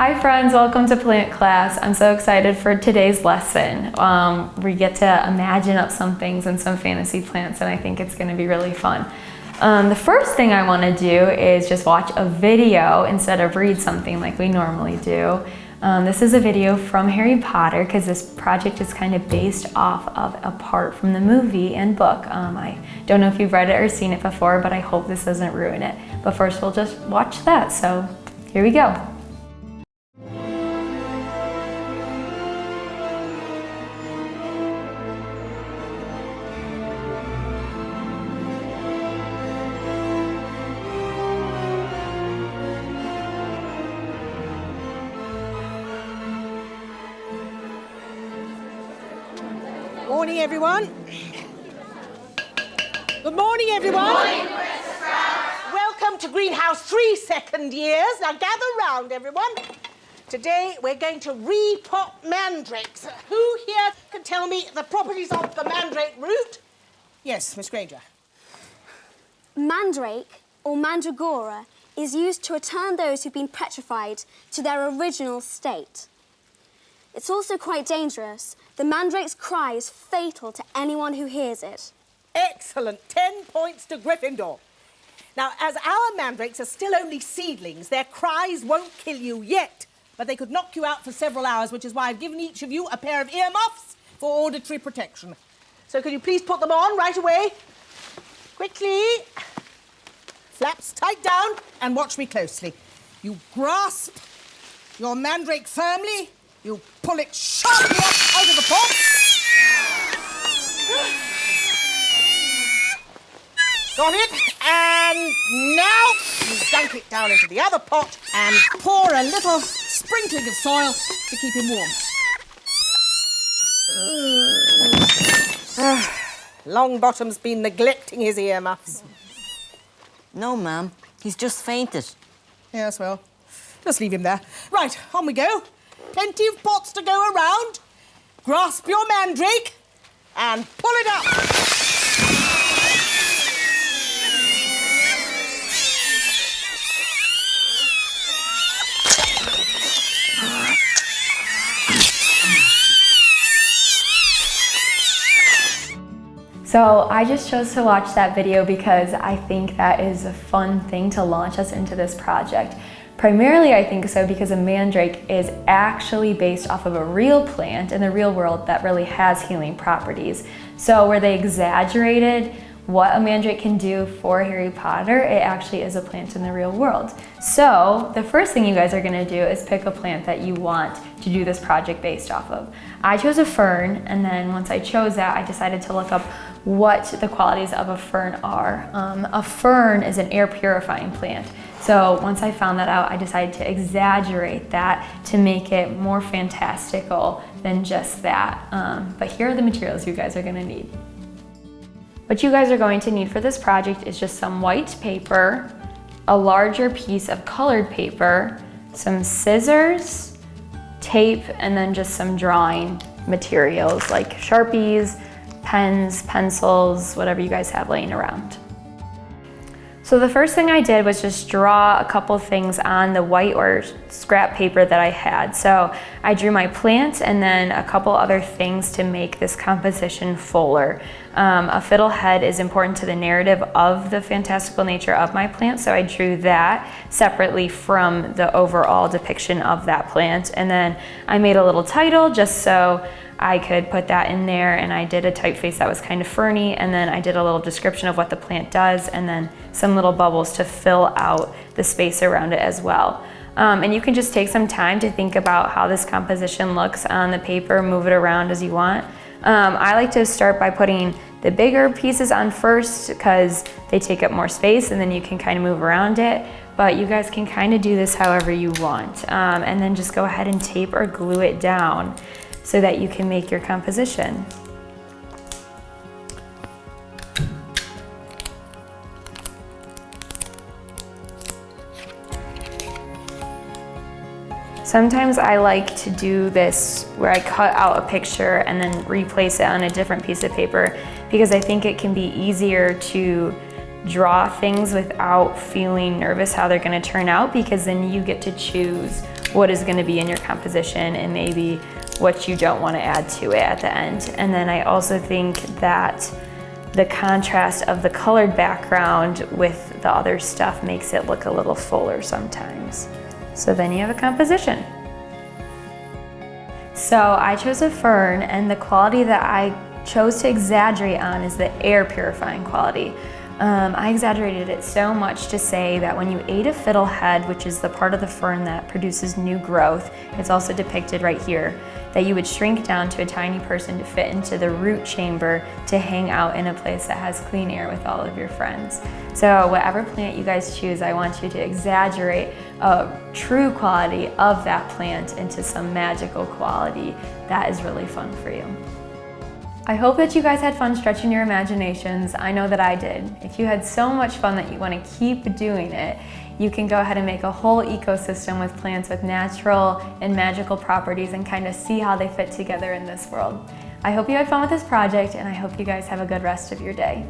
Hi friends, welcome to plant class. I'm so excited for today's lesson. We get to imagine up some things and some fantasy plants, and I think it's going to be really fun. The first thing I want to do is just watch a video instead of read something like we normally do. This is a video from Harry Potter because this project is kind of based off of a part from the movie and book. I don't know if you've read it or seen it before, but I hope this doesn't ruin it. But first we'll just watch that, so here we go. Morning, everyone. Good morning, everyone. Good morning, Princess Brown. Welcome to Greenhouse 3 second years. Now gather round, everyone. Today we're going to repot mandrakes. Who here can tell me the properties of the mandrake root? Yes, Miss Granger. Mandrake, or mandragora, is used to return those who've been petrified to their original state. It's also quite dangerous. The mandrake's cry is fatal to anyone who hears it. Excellent. 10 points to Gryffindor. Now, as our mandrakes are still only seedlings, their cries won't kill you yet, but they could knock you out for several hours, which is why I've given each of you a pair of earmuffs for auditory protection. So could you please put them on right away? Quickly. Flaps tight down and watch me closely. You grasp your mandrake firmly. You pull it sharply up out of the pot. Got it? And now you dunk it down into the other pot and pour a little sprinkling of soil to keep him warm. Longbottom's been neglecting his earmuffs. No, ma'am. He's just fainted. Yes, well, just leave him there. Right, on we go. Plenty of pots to go around. Grasp your mandrake and pull it up. So I just chose to watch that video because I think that is a fun thing to launch us into this project. Primarily, I think so because a mandrake is actually based off of a real plant in the real world that really has healing properties. So where they exaggerated what a mandrake can do for Harry Potter, it actually is a plant in the real world. So the first thing you guys are gonna do is pick a plant that you want to do this project based off of. I chose a fern, and then once I chose that, I decided to look up what the qualities of a fern are. A fern is an air purifying plant. So once I found that out, I decided to exaggerate that to make it more fantastical than just that. But here are the materials you guys are gonna need. What you guys are going to need for this project is just some white paper, a larger piece of colored paper, some scissors, tape, and then just some drawing materials like Sharpies, pens, pencils, whatever you guys have laying around. So the first thing I did was just draw a couple things on the white or scrap paper that I had. So I drew my plant and then a couple other things to make this composition fuller. A fiddlehead is important to the narrative of the fantastical nature of my plant, so I drew that separately from the overall depiction of that plant. And then I made a little title just so I could put that in there, and I did a typeface that was kind of ferny, and then I did a little description of what the plant does, and then some little bubbles to fill out the space around it as well. And you can just take some time to think about how this composition looks on the paper, move it around as you want. I like to start by putting the bigger pieces on first because they take up more space, and then you can kind of move around it. But you guys can kind of do this however you want. And then just go ahead and tape or glue it down so that you can make your composition. Sometimes I like to do this where I cut out a picture and then replace it on a different piece of paper because I think it can be easier to draw things without feeling nervous how they're going to turn out, because then you get to choose what is going to be in your composition and maybe what you don't want to add to it at the end. And then I also think that the contrast of the colored background with the other stuff makes it look a little fuller sometimes. So then you have a composition. So I chose a fern, and the quality that I chose to exaggerate on is the air purifying quality. I exaggerated it so much to say that when you ate a fiddlehead, which is the part of the fern that produces new growth, it's also depicted right here, that you would shrink down to a tiny person to fit into the root chamber to hang out in a place that has clean air with all of your friends. So whatever plant you guys choose, I want you to exaggerate a true quality of that plant into some magical quality that is really fun for you. I hope that you guys had fun stretching your imaginations. I know that I did. If you had so much fun that you want to keep doing it, you can go ahead and make a whole ecosystem with plants with natural and magical properties and kind of see how they fit together in this world. I hope you had fun with this project, and I hope you guys have a good rest of your day.